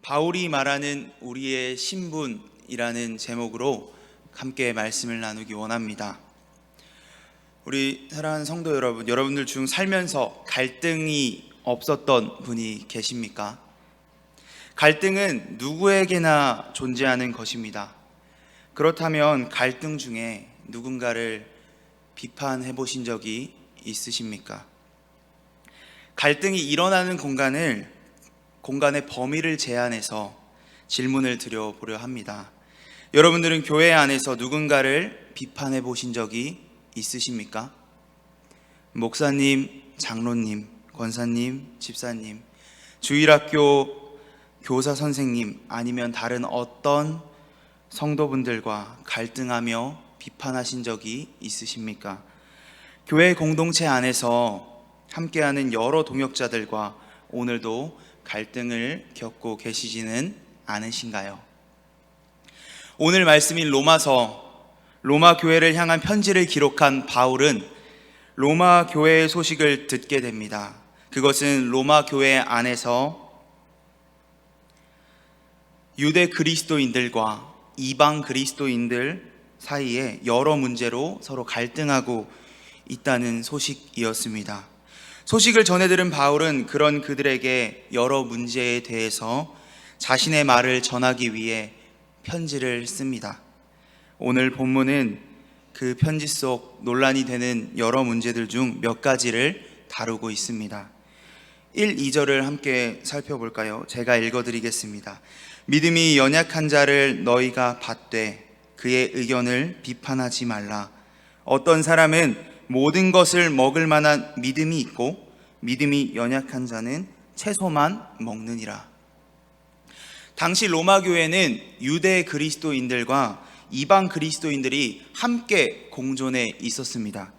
바울이 말하는 우리의 신분이라는 제목으로 함께 말씀을 나누기 원합니다. 우리 사랑하는 성도 여러분, 여러분들 중 살면서 갈등이 없었던 분이 계십니까? 갈등은 누구에게나 존재하는 것입니다. 그렇다면 갈등 중에 누군가를 비판해 보신 적이 있으십니까? 갈등이 일어나는 공간의 범위를 제한해서 질문을 드려보려 합니다. 여러분들은 교회 안에서 누군가를 비판해 보신 적이 있으십니까? 목사님, 장로님, 권사님, 집사님, 주일학교 교사 선생님, 아니면 다른 어떤 성도분들과 갈등하며 비판하신 적이 있으십니까? 교회 공동체 안에서 함께하는 여러 동역자들과 오늘도 갈등을 겪고 계시지는 않으신가요? 오늘 말씀인 로마서, 로마 교회를 향한 편지를 기록한 바울은 로마 교회의 소식을 듣게 됩니다. 그것은 로마 교회 안에서 유대 그리스도인들과 이방 그리스도인들 사이에 여러 문제로 서로 갈등하고 있다는 소식이었습니다. 소식을 전해 들은 바울은 그런 그들에게 여러 문제에 대해서 자신의 말을 전하기 위해 편지를 씁니다. 오늘 본문은 그 편지 속 논란이 되는 여러 문제들 중 몇 가지를 다루고 있습니다. 1, 2절을 함께 살펴볼까요? 제가 읽어드리겠습니다. 믿음이 연약한 자를 너희가 받되 그의 의견을 비판하지 말라. 어떤 사람은 모든 것을 먹을 만한 믿음이 있고 믿음이 연약한 자는 채소만 먹느니라. 당시 로마 교회는 유대 그리스도인들과 이방 그리스도인들이 함께 공존해 있었습니다.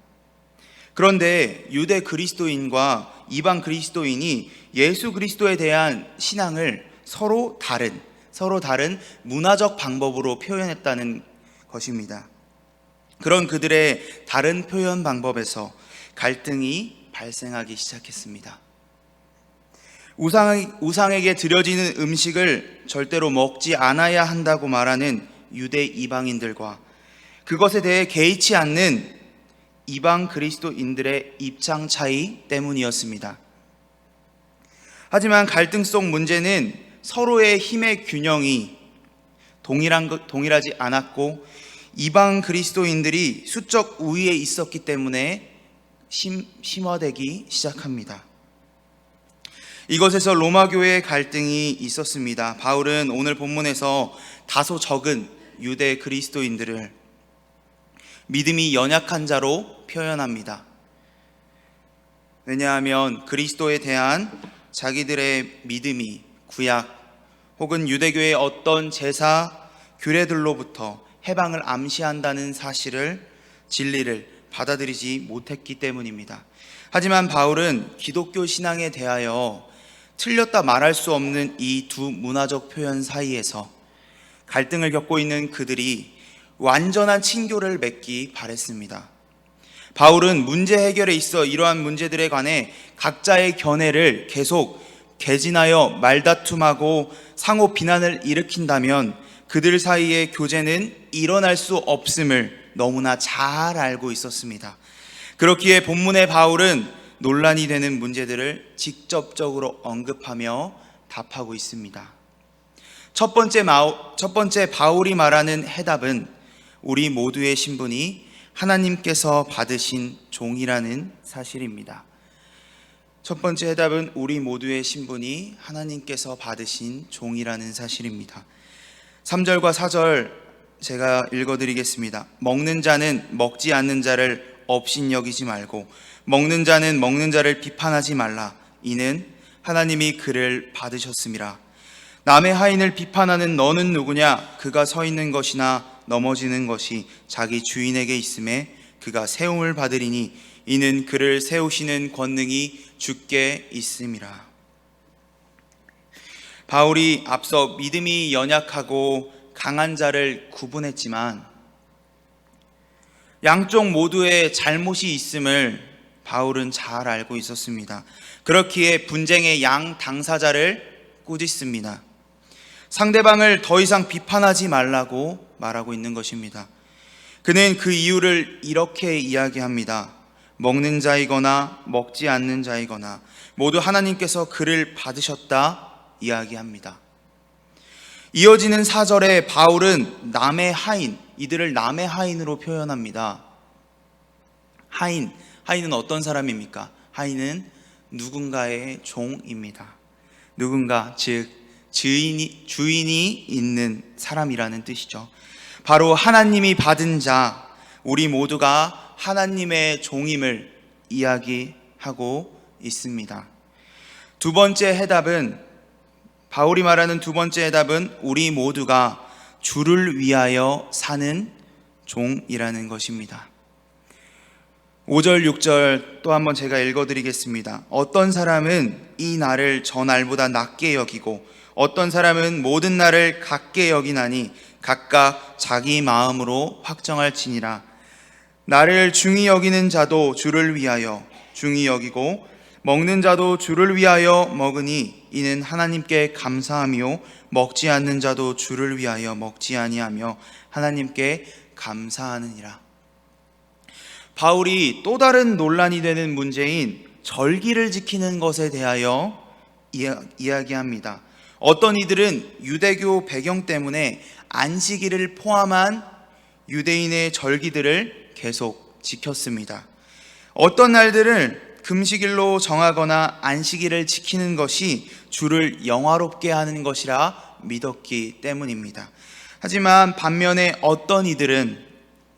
그런데 유대 그리스도인과 이방 그리스도인이 예수 그리스도에 대한 신앙을 서로 다른 문화적 방법으로 표현했다는 것입니다. 그런 그들의 다른 표현 방법에서 갈등이 발생하기 시작했습니다. 우상에게 드려지는 음식을 절대로 먹지 않아야 한다고 말하는 유대 이방인들과 그것에 대해 개의치 않는 이방 그리스도인들의 입장 차이 때문이었습니다. 하지만 갈등 속 문제는 서로의 힘의 균형이 동일하지 않았고 이방 그리스도인들이 수적 우위에 있었기 때문에 심화되기 시작합니다. 이것에서 로마 교회의 갈등이 있었습니다. 바울은 오늘 본문에서 다소 적은 유대 그리스도인들을 믿음이 연약한 자로 표현합니다. 왜냐하면 그리스도에 대한 자기들의 믿음이 구약 혹은 유대교의 어떤 제사 규례들로부터 해방을 암시한다는 진리를 받아들이지 못했기 때문입니다. 하지만 바울은 기독교 신앙에 대하여 틀렸다 말할 수 없는 이 두 문화적 표현 사이에서 갈등을 겪고 있는 그들이 완전한 친교를 맺기 바랬습니다. 바울은 문제 해결에 있어 이러한 문제들에 관해 각자의 견해를 계속 개진하여 말다툼하고 상호 비난을 일으킨다면 그들 사이의 교제는 일어날 수 없음을 너무나 잘 알고 있었습니다. 그렇기에 본문의 바울은 논란이 되는 문제들을 직접적으로 언급하며 답하고 있습니다. 첫 번째 바울이 말하는 해답은 우리 모두의 신분이 하나님께서 받으신 종이라는 사실입니다. 첫 번째 해답은 우리 모두의 신분이 하나님께서 받으신 종이라는 사실입니다. 3절과 4절 제가 읽어드리겠습니다. 먹는 자는 먹지 않는 자를 업신여기지 말고 먹는 자는 먹는 자를 비판하지 말라. 이는 하나님이 그를 받으셨음이라. 남의 하인을 비판하는 너는 누구냐? 그가 서 있는 것이나 넘어지는 것이 자기 주인에게 있음에 그가 세움을 받으리니 이는 그를 세우시는 권능이 주께 있음이라. 바울이 앞서 믿음이 연약하고 강한 자를 구분했지만 양쪽 모두의 잘못이 있음을 바울은 잘 알고 있었습니다. 그렇기에 분쟁의 양 당사자를 꾸짖습니다. 상대방을 더 이상 비판하지 말라고 말하고 있는 것입니다. 그는 그 이유를 이렇게 이야기합니다. 먹는 자이거나 먹지 않는 자이거나 모두 하나님께서 그를 받으셨다 이야기합니다. 이어지는 4절에 바울은 남의 하인, 이들을 남의 하인으로 표현합니다. 하인은 어떤 사람입니까? 하인은 누군가의 종입니다. 누군가, 즉 주인이 있는 사람이라는 뜻이죠. 바로 하나님이 받은 자, 우리 모두가 하나님의 종임을 이야기하고 있습니다. 바울이 말하는 두 번째 해답은 우리 모두가 주를 위하여 사는 종이라는 것입니다. 5절, 6절 또 한번 제가 읽어드리겠습니다. 어떤 사람은 이 날을 저 날보다 낮게 여기고 어떤 사람은 모든 날을 같게 여기나니 각각 자기 마음으로 확정할지니라. 나를 중히 여기는 자도 주를 위하여 중히 여기고 먹는 자도 주를 위하여 먹으니 이는 하나님께 감사하며 먹지 않는 자도 주를 위하여 먹지 아니하며 하나님께 감사하느니라. 바울이 또 다른 논란이 되는 문제인 절기를 지키는 것에 대하여 이야기합니다. 어떤 이들은 유대교 배경 때문에 안식일을 포함한 유대인의 절기들을 계속 지켰습니다. 어떤 날들을 금식일로 정하거나 안식일을 지키는 것이 주를 영화롭게 하는 것이라 믿었기 때문입니다. 하지만 반면에 어떤 이들은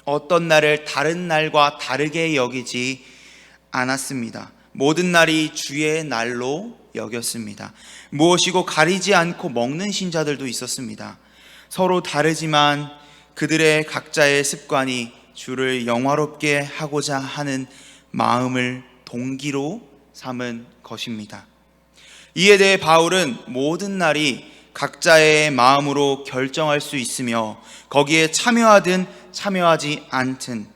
어떤 날을 다른 날과 다르게 여기지 않았습니다. 모든 날이 주의 날로 여겼습니다. 무엇이고 가리지 않고 먹는 신자들도 있었습니다. 서로 다르지만 그들의 각자의 습관이 주를 영화롭게 하고자 하는 마음을 동기로 삼은 것입니다. 이에 대해 바울은 모든 날이 각자의 마음으로 결정할 수 있으며 거기에 참여하든 참여하지 않든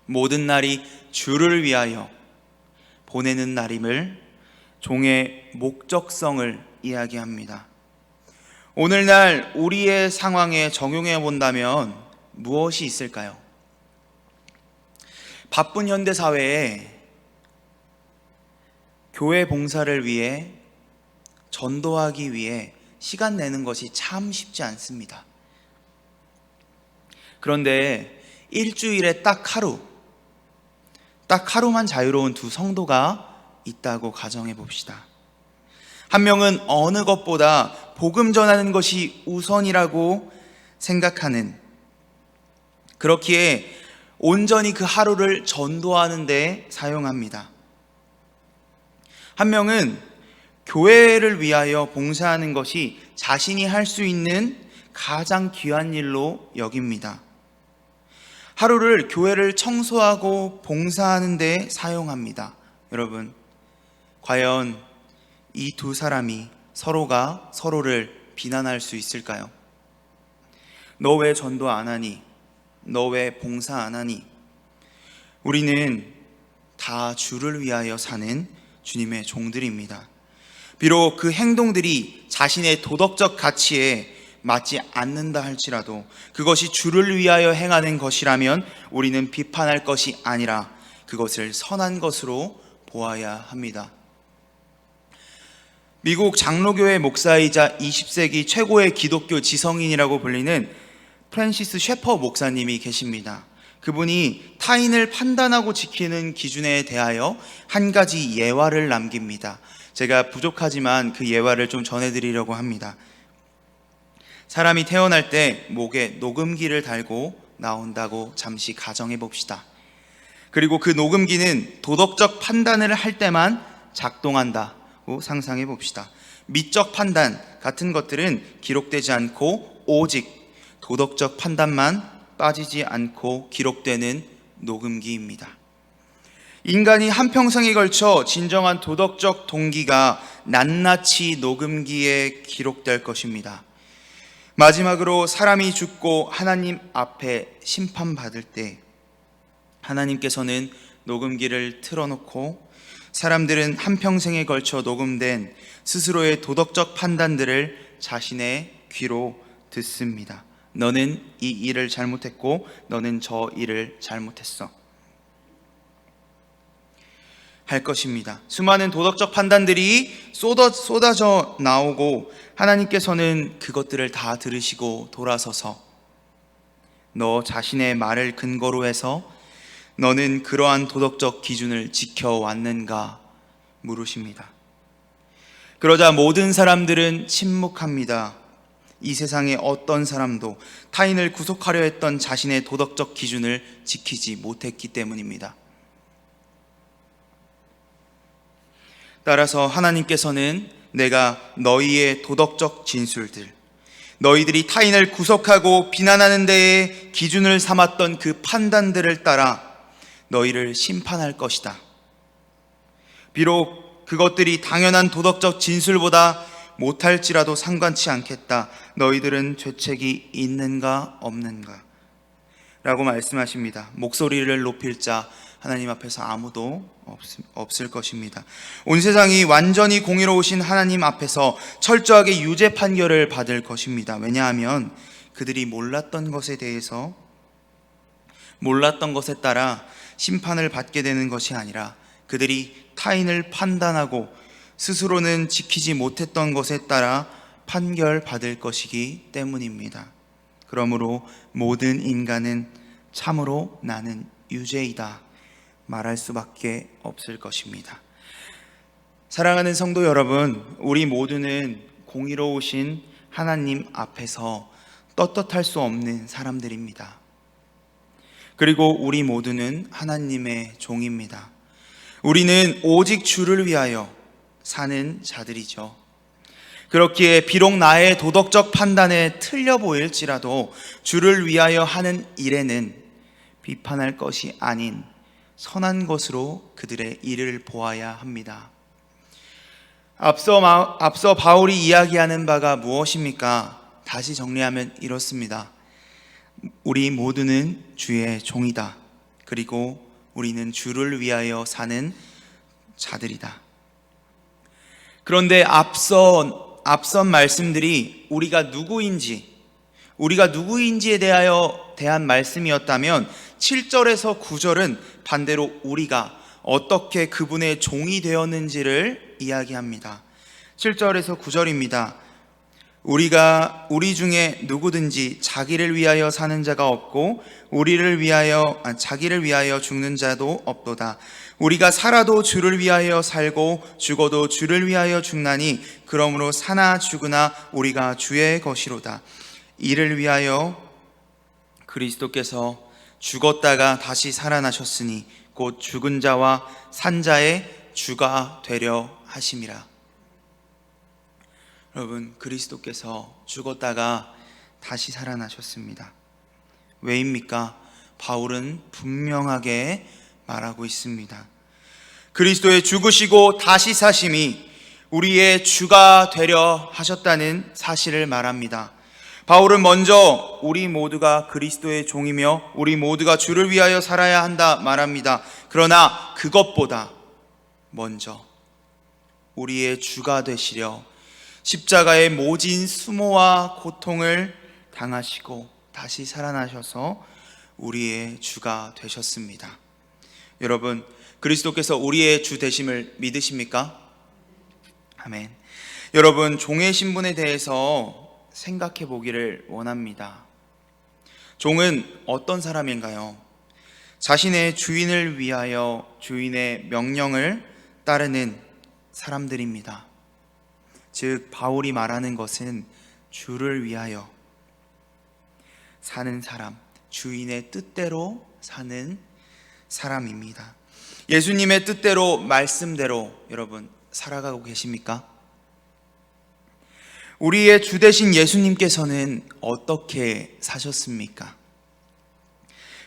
모든 날이 주를 위하여 보내는 날임을 종의 목적성을 이야기합니다. 오늘날 우리의 상황에 적용해 본다면 무엇이 있을까요? 바쁜 현대 사회에 교회 봉사를 위해 전도하기 위해 시간 내는 것이 참 쉽지 않습니다. 그런데 일주일에 딱 하루만 자유로운 두 성도가 있다고 가정해 봅시다. 한 명은 어느 것보다 복음 전하는 것이 우선이라고 생각하는, 그렇기에 온전히 그 하루를 전도하는 데 사용합니다. 한 명은 교회를 위하여 봉사하는 것이 자신이 할 수 있는 가장 귀한 일로 여깁니다. 하루를 교회를 청소하고 봉사하는 데 사용합니다. 여러분, 과연 이 두 사람이 서로가 서로를 비난할 수 있을까요? 너 왜 전도 안 하니? 너 왜 봉사 안 하니? 우리는 다 주를 위하여 사는 주님의 종들입니다. 비록 그 행동들이 자신의 도덕적 가치에 맞지 않는다 할지라도 그것이 주를 위하여 행하는 것이라면 우리는 비판할 것이 아니라 그것을 선한 것으로 보아야 합니다. 미국 장로교회 목사이자 20세기 최고의 기독교 지성인이라고 불리는 프랜시스 셰퍼 목사님이 계십니다. 그분이 타인을 판단하고 지키는 기준에 대하여 한 가지 예화를 남깁니다. 제가 부족하지만 그 예화를 좀 전해드리려고 합니다. 사람이 태어날 때 목에 녹음기를 달고 나온다고 잠시 가정해 봅시다. 그리고 그 녹음기는 도덕적 판단을 할 때만 작동한다고 상상해 봅시다. 미적 판단 같은 것들은 기록되지 않고 오직 도덕적 판단만 빠지지 않고 기록되는 녹음기입니다. 인간이 한평생에 걸쳐 진정한 도덕적 동기가 낱낱이 녹음기에 기록될 것입니다. 마지막으로 사람이 죽고 하나님 앞에 심판받을 때 하나님께서는 녹음기를 틀어놓고 사람들은 한평생에 걸쳐 녹음된 스스로의 도덕적 판단들을 자신의 귀로 듣습니다. 너는 이 일을 잘못했고 너는 저 일을 잘못했어 할 것입니다. 수많은 도덕적 판단들이 쏟아져 나오고 하나님께서는 그것들을 다 들으시고 돌아서서 너 자신의 말을 근거로 해서 너는 그러한 도덕적 기준을 지켜왔는가 물으십니다. 그러자 모든 사람들은 침묵합니다. 이 세상의 어떤 사람도 타인을 구속하려 했던 자신의 도덕적 기준을 지키지 못했기 때문입니다. 따라서 하나님께서는 내가 너희의 도덕적 진술들, 너희들이 타인을 구속하고 비난하는 데에 기준을 삼았던 그 판단들을 따라 너희를 심판할 것이다. 비록 그것들이 당연한 도덕적 진술보다 못할지라도 상관치 않겠다. 너희들은 죄책이 있는가 없는가 라고 말씀하십니다. 목소리를 높일 자 하나님 앞에서 아무도 없을 것입니다. 온 세상이 완전히 공의로우신 하나님 앞에서 철저하게 유죄 판결을 받을 것입니다. 왜냐하면 그들이 몰랐던 것에 따라 심판을 받게 되는 것이 아니라 그들이 타인을 판단하고 스스로는 지키지 못했던 것에 따라 판결받을 것이기 때문입니다. 그러므로 모든 인간은 참으로 나는 유죄이다 말할 수밖에 없을 것입니다. 사랑하는 성도 여러분, 우리 모두는 공의로우신 하나님 앞에서 떳떳할 수 없는 사람들입니다. 그리고 우리 모두는 하나님의 종입니다. 우리는 오직 주를 위하여 사는 자들이죠. 그렇기에 비록 나의 도덕적 판단에 틀려 보일지라도 주를 위하여 하는 일에는 비판할 것이 아닌 선한 것으로 그들의 일을 보아야 합니다. 앞서 바울이 이야기하는 바가 무엇입니까? 다시 정리하면 이렇습니다. 우리 모두는 주의 종이다. 그리고 우리는 주를 위하여 사는 자들이다. 그런데 앞선 말씀들이 우리가 누구인지에 대한 말씀이었다면 7절에서 9절은 반대로 우리가 어떻게 그분의 종이 되었는지를 이야기합니다. 7절에서 9절입니다. 우리 중에 누구든지 자기를 위하여 사는 자가 없고 자기를 위하여 죽는 자도 없도다. 우리가 살아도 주를 위하여 살고 죽어도 주를 위하여 죽나니 그러므로 사나 죽으나 우리가 주의 것이로다. 이를 위하여 그리스도께서 죽었다가 다시 살아나셨으니 곧 죽은 자와 산 자의 주가 되려 하심이라. 여러분, 그리스도께서 죽었다가 다시 살아나셨습니다. 왜입니까? 바울은 분명하게 말하고 있습니다. 그리스도의 죽으시고 다시 사심이 우리의 주가 되려 하셨다는 사실을 말합니다. 바울은 먼저 우리 모두가 그리스도의 종이며 우리 모두가 주를 위하여 살아야 한다 말합니다. 그러나 그것보다 먼저 우리의 주가 되시려 십자가의 모진 수모와 고통을 당하시고 다시 살아나셔서 우리의 주가 되셨습니다. 여러분, 그리스도께서 우리의 주 되심을 믿으십니까? 아멘. 여러분, 종의 신분에 대해서 생각해 보기를 원합니다. 종은 어떤 사람인가요? 자신의 주인을 위하여 주인의 명령을 따르는 사람들입니다. 즉, 바울이 말하는 것은 주를 위하여 사는 사람, 주인의 뜻대로 사는 사람입니다. 예수님의 뜻대로, 말씀대로 여러분 살아가고 계십니까? 우리의 주 되신 예수님께서는 어떻게 사셨습니까?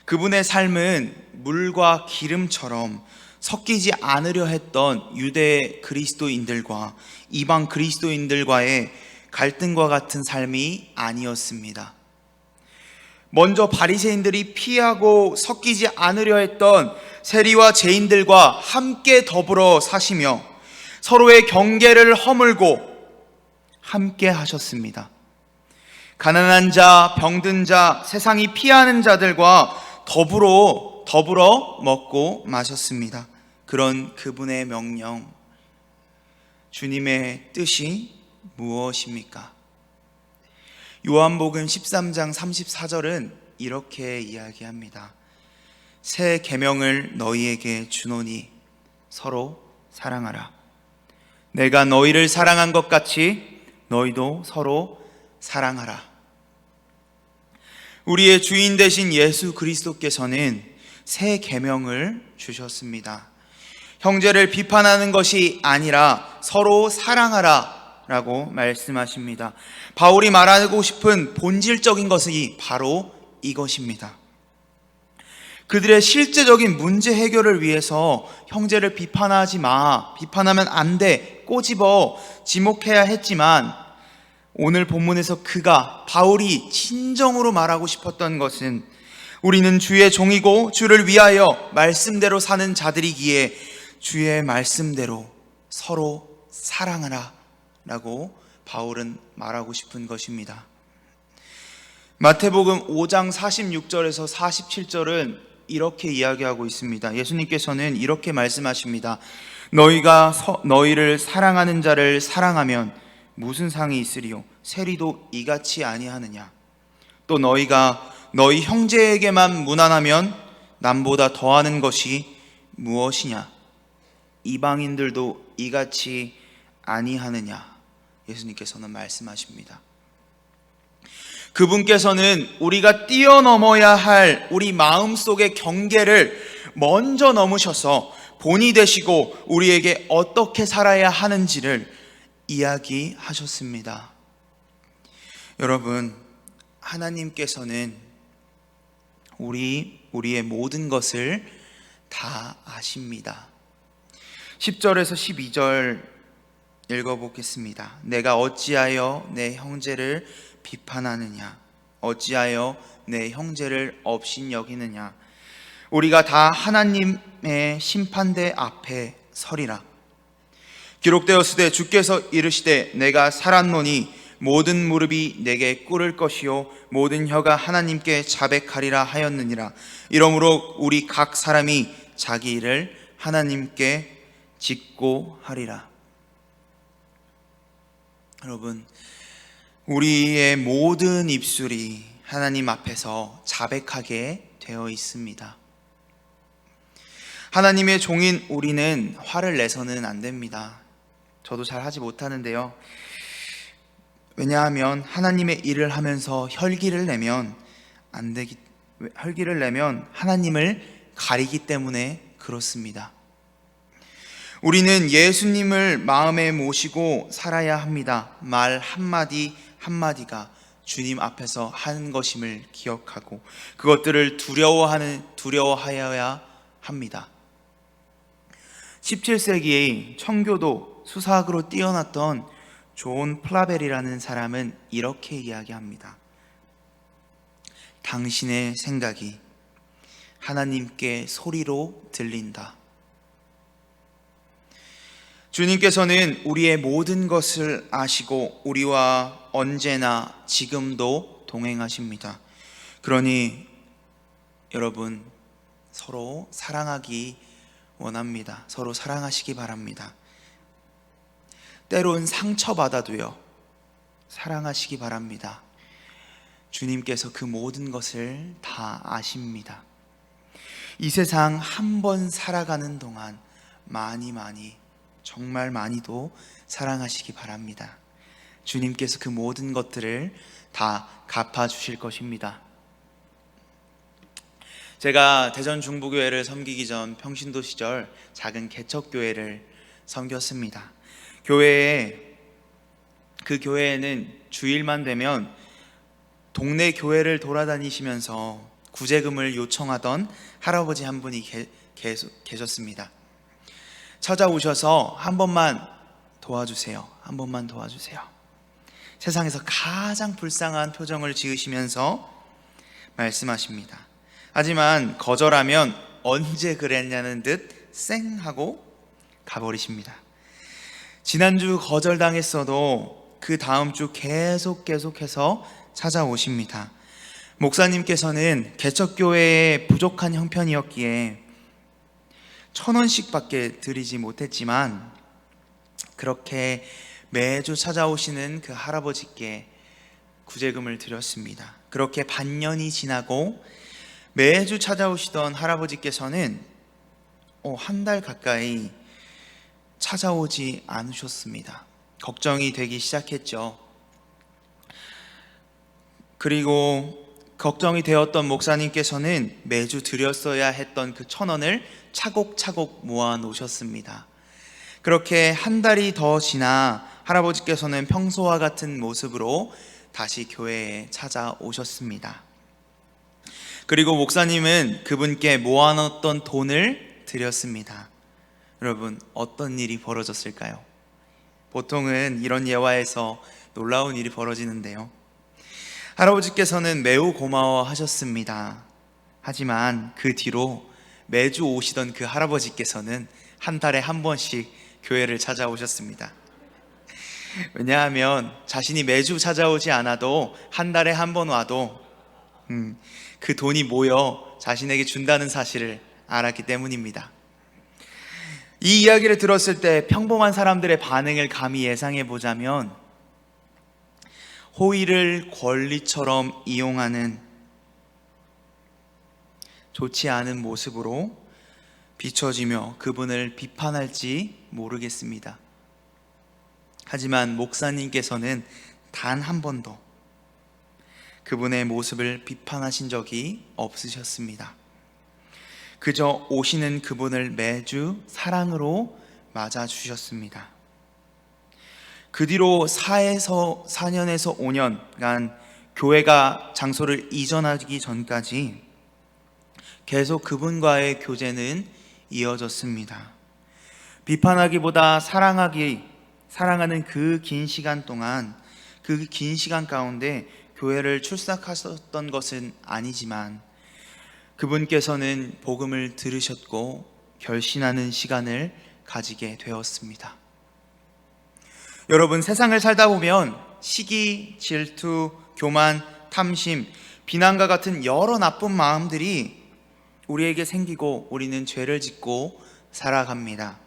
그분의 삶은 물과 기름처럼 섞이지 않으려 했던 유대 그리스도인들과 이방 그리스도인들과의 갈등과 같은 삶이 아니었습니다. 먼저 바리새인들이 피하고 섞이지 않으려 했던 세리와 죄인들과 함께 더불어 사시며 서로의 경계를 허물고 함께 하셨습니다. 가난한 자, 병든 자, 세상이 피하는 자들과 더불어 먹고 마셨습니다. 그런 그분의 명령, 주님의 뜻이 무엇입니까? 요한복음 13장 34절은 이렇게 이야기합니다. 새 계명을 너희에게 주노니 서로 사랑하라. 내가 너희를 사랑한 것 같이 너희도 서로 사랑하라. 우리의 주인 되신 예수 그리스도께서는 새 계명을 주셨습니다. 형제를 비판하는 것이 아니라 서로 사랑하라 라고 말씀하십니다. 바울이 말하고 싶은 본질적인 것이 바로 이것입니다. 그들의 실제적인 문제 해결을 위해서 형제를 비판하지 마, 비판하면 안 돼, 꼬집어 지목해야 했지만, 오늘 본문에서 바울이 진정으로 말하고 싶었던 것은 우리는 주의 종이고 주를 위하여 말씀대로 사는 자들이기에 주의 말씀대로 서로 사랑하라 라고 바울은 말하고 싶은 것입니다. 마태복음 5장 46절에서 47절은 이렇게 이야기하고 있습니다. 예수님께서는 이렇게 말씀하십니다. 너희가 너희를 사랑하는 자를 사랑하면 무슨 상이 있으리요? 세리도 이같이 아니하느냐? 또 너희가 너희 형제에게만 무난하면 남보다 더하는 것이 무엇이냐? 이방인들도 이같이 아니하느냐? 예수님께서는 말씀하십니다. 그분께서는 우리가 뛰어넘어야 할 우리 마음속의 경계를 먼저 넘으셔서 본이 되시고 우리에게 어떻게 살아야 하는지를 이야기하셨습니다. 여러분, 하나님께서는 우리의 모든 것을 다 아십니다. 10절에서 12절 읽어보겠습니다. 내가 어찌하여 내 형제를 비판하느냐? 어찌하여 내 형제를 업신여기느냐? 우리가 다 하나님의 심판대 앞에 서리라. 기록되었으되 주께서 이르시되 내가 살았노니 모든 무릎이 내게 꿇을 것이요 모든 혀가 하나님께 자백하리라 하였느니라. 이러므로 우리 각 사람이 자기 일을 하나님께 짓고 하리라. 여러분, 우리의 모든 입술이 하나님 앞에서 자백하게 되어 있습니다. 하나님의 종인 우리는 화를 내서는 안 됩니다. 저도 잘 하지 못하는데요. 왜냐하면 하나님의 일을 하면서 혈기를 내면 하나님을 가리기 때문에 그렇습니다. 우리는 예수님을 마음에 모시고 살아야 합니다. 말 한마디 한마디가 주님 앞에서 하는 것임을 기억하고 그것들을 두려워하여야 합니다. 17세기의 청교도 수사학으로 뛰어났던 존 플라벨이라는 사람은 이렇게 이야기합니다. 당신의 생각이 하나님께 소리로 들린다. 주님께서는 우리의 모든 것을 아시고 우리와 언제나 지금도 동행하십니다. 그러니 여러분, 서로 사랑하기 원합니다. 서로 사랑하시기 바랍니다. 때론 상처받아도요, 사랑하시기 바랍니다. 주님께서 그 모든 것을 다 아십니다. 이 세상 한 번 살아가는 동안 많이 정말 많이도 사랑하시기 바랍니다. 주님께서 그 모든 것들을 다 갚아주실 것입니다. 제가 대전 중부교회를 섬기기 전 평신도 시절 작은 개척교회를 섬겼습니다. 그 교회에는 주일만 되면 동네 교회를 돌아다니시면서 구제금을 요청하던 할아버지 한 분이 계셨습니다. 찾아오셔서 한 번만 도와주세요. 세상에서 가장 불쌍한 표정을 지으시면서 말씀하십니다. 하지만 거절하면 언제 그랬냐는 듯 쌩 하고 가버리십니다. 지난주 거절당했어도 그 다음 주 계속해서 찾아오십니다. 목사님께서는 개척교회의 부족한 형편이었기에 1,000원씩밖에 드리지 못했지만 그렇게 매주 찾아오시는 그 할아버지께 구제금을 드렸습니다. 그렇게 반년이 지나고 매주 찾아오시던 할아버지께서는 한 달 가까이 찾아오지 않으셨습니다. 걱정이 되기 시작했죠. 그리고 걱정이 되었던 목사님께서는 매주 드렸어야 했던 그 1,000원을 차곡차곡 모아 놓으셨습니다. 그렇게 한 달이 더 지나 할아버지께서는 평소와 같은 모습으로 다시 교회에 찾아오셨습니다. 그리고 목사님은 그분께 모아놨던 돈을 드렸습니다. 여러분, 어떤 일이 벌어졌을까요? 보통은 이런 예화에서 놀라운 일이 벌어지는데요. 할아버지께서는 매우 고마워하셨습니다. 하지만 그 뒤로 매주 오시던 그 할아버지께서는 한 달에 한 번씩 교회를 찾아오셨습니다. 왜냐하면 자신이 매주 찾아오지 않아도 한 달에 한 번 와도 그 돈이 모여 자신에게 준다는 사실을 알았기 때문입니다. 이 이야기를 들었을 때 평범한 사람들의 반응을 감히 예상해 보자면 호의를 권리처럼 이용하는 좋지 않은 모습으로 비춰지며 그분을 비판할지 모르겠습니다. 하지만 목사님께서는 단 한 번도 그분의 모습을 비판하신 적이 없으셨습니다. 그저 오시는 그분을 매주 사랑으로 맞아주셨습니다. 그 뒤로 4년에서 5년간 교회가 장소를 이전하기 전까지 계속 그분과의 교제는 이어졌습니다. 비판하기보다 사랑하는 그 긴 시간 동안, 그 긴 시간 가운데 교회를 출석하셨던 것은 아니지만 그분께서는 복음을 들으셨고 결신하는 시간을 가지게 되었습니다. 여러분, 세상을 살다 보면 시기, 질투, 교만, 탐심, 비난과 같은 여러 나쁜 마음들이 우리에게 생기고 우리는 죄를 짓고 살아갑니다.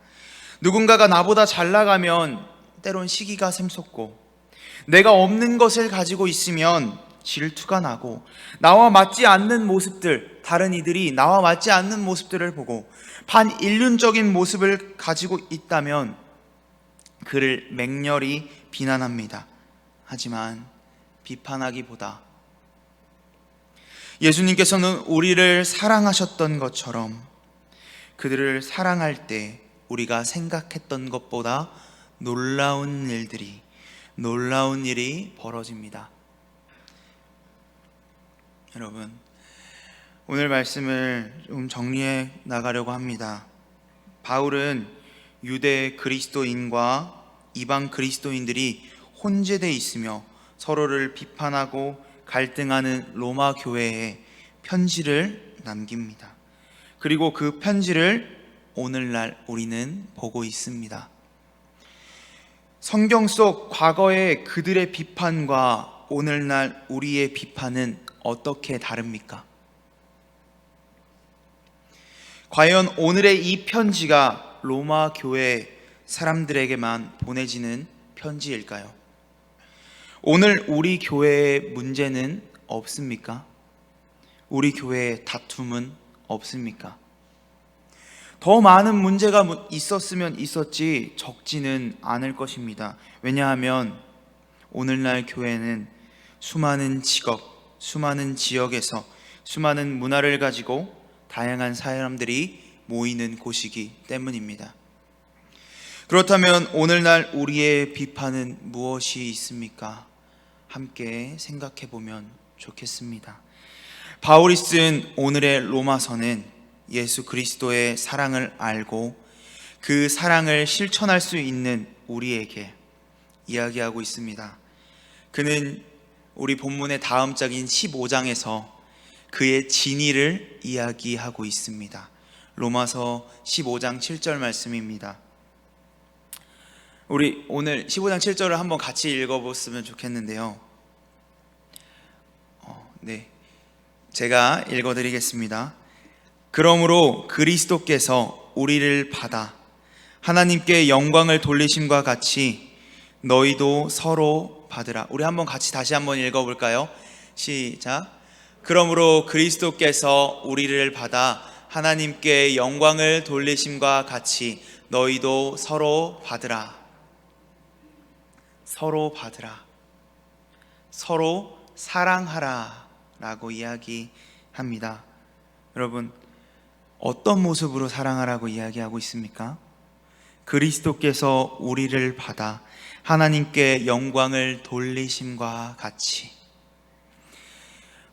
누군가가 나보다 잘 나가면 때론 시기가 샘솟고, 내가 없는 것을 가지고 있으면 질투가 나고, 나와 맞지 않는 모습들, 다른 이들이 나와 맞지 않는 모습들을 보고 반인륜적인 모습을 가지고 있다면 그를 맹렬히 비난합니다. 하지만 비판하기보다 예수님께서는 우리를 사랑하셨던 것처럼 그들을 사랑할 때 우리가 생각했던 것보다 놀라운 일이 벌어집니다. 여러분, 오늘 말씀을 좀 정리해 나가려고 합니다. 바울은 유대 그리스도인과 이방 그리스도인들이 혼재되어 있으며 서로를 비판하고 갈등하는 로마 교회에 편지를 남깁니다. 그리고 그 편지를 오늘날 우리는 보고 있습니다. 성경 속 과거의 그들의 비판과 오늘날 우리의 비판은 어떻게 다릅니까? 과연 오늘의 이 편지가 로마 교회 사람들에게만 보내지는 편지일까요? 오늘 우리 교회의 문제는 없습니까? 우리 교회의 다툼은 없습니까? 더 많은 문제가 있었으면 있었지 적지는 않을 것입니다. 왜냐하면 오늘날 교회는 수많은 직업, 수많은 지역에서 수많은 문화를 가지고 다양한 사람들이 모이는 곳이기 때문입니다. 그렇다면 오늘날 우리의 비판은 무엇이 있습니까? 함께 생각해 보면 좋겠습니다. 바울이 쓴 오늘의 로마서는 예수 그리스도의 사랑을 알고 그 사랑을 실천할 수 있는 우리에게 이야기하고 있습니다. 그는 우리 본문의 다음 장인 15장에서 그의 진의를 이야기하고 있습니다. 로마서 15장 7절 말씀입니다. 우리 오늘 15장 7절을 한번 같이 읽어봤으면 좋겠는데요. 네, 제가 읽어드리겠습니다. 그러므로 그리스도께서 우리를 받아 하나님께 영광을 돌리심과 같이 너희도 서로 받으라. 우리 한번 같이 다시 한번 읽어볼까요? 시작. 그러므로 그리스도께서 우리를 받아 하나님께 영광을 돌리심과 같이 너희도 서로 받으라. 서로 받으라. 서로 사랑하라 라고 이야기합니다. 여러분, 어떤 모습으로 사랑하라고 이야기하고 있습니까? 그리스도께서 우리를 받아 하나님께 영광을 돌리심과 같이,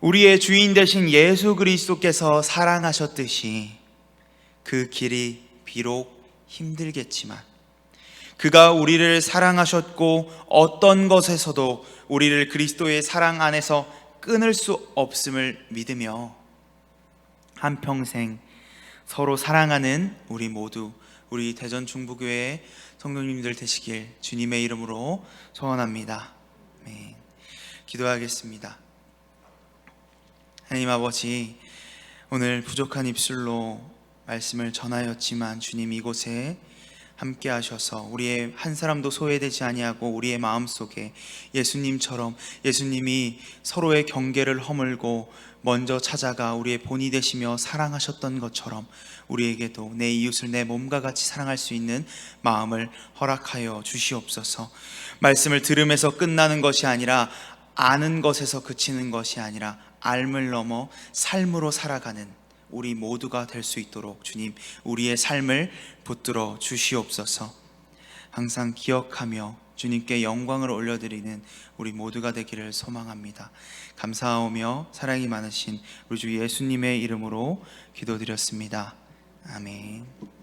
우리의 주인 되신 예수 그리스도께서 사랑하셨듯이 그 길이 비록 힘들겠지만 그가 우리를 사랑하셨고 어떤 것에서도 우리를 그리스도의 사랑 안에서 끊을 수 없음을 믿으며 한평생 서로 사랑하는 우리 모두, 우리 대전 중부교회 성도님들 되시길 주님의 이름으로 소원합니다. 아멘. 기도하겠습니다. 하나님 아버지, 오늘 부족한 입술로 말씀을 전하였지만 주님 이곳에 함께 하셔서 우리의 한 사람도 소외되지 아니하고 우리의 마음속에 예수님처럼, 예수님이 서로의 경계를 허물고 먼저 찾아가 우리의 본이 되시며 사랑하셨던 것처럼 우리에게도 내 이웃을 내 몸과 같이 사랑할 수 있는 마음을 허락하여 주시옵소서. 말씀을 들음에서 끝나는 것이 아니라, 아는 것에서 그치는 것이 아니라 알물 넘어 삶으로 살아가는 우리 모두가 될 수 있도록 주님, 우리의 삶을 붙들어 주시옵소서. 항상 기억하며 주님께 영광을 올려드리는 우리 모두가 되기를 소망합니다. 감사하오며 사랑이 많으신 우리 주 예수님의 이름으로 기도드렸습니다. 아멘.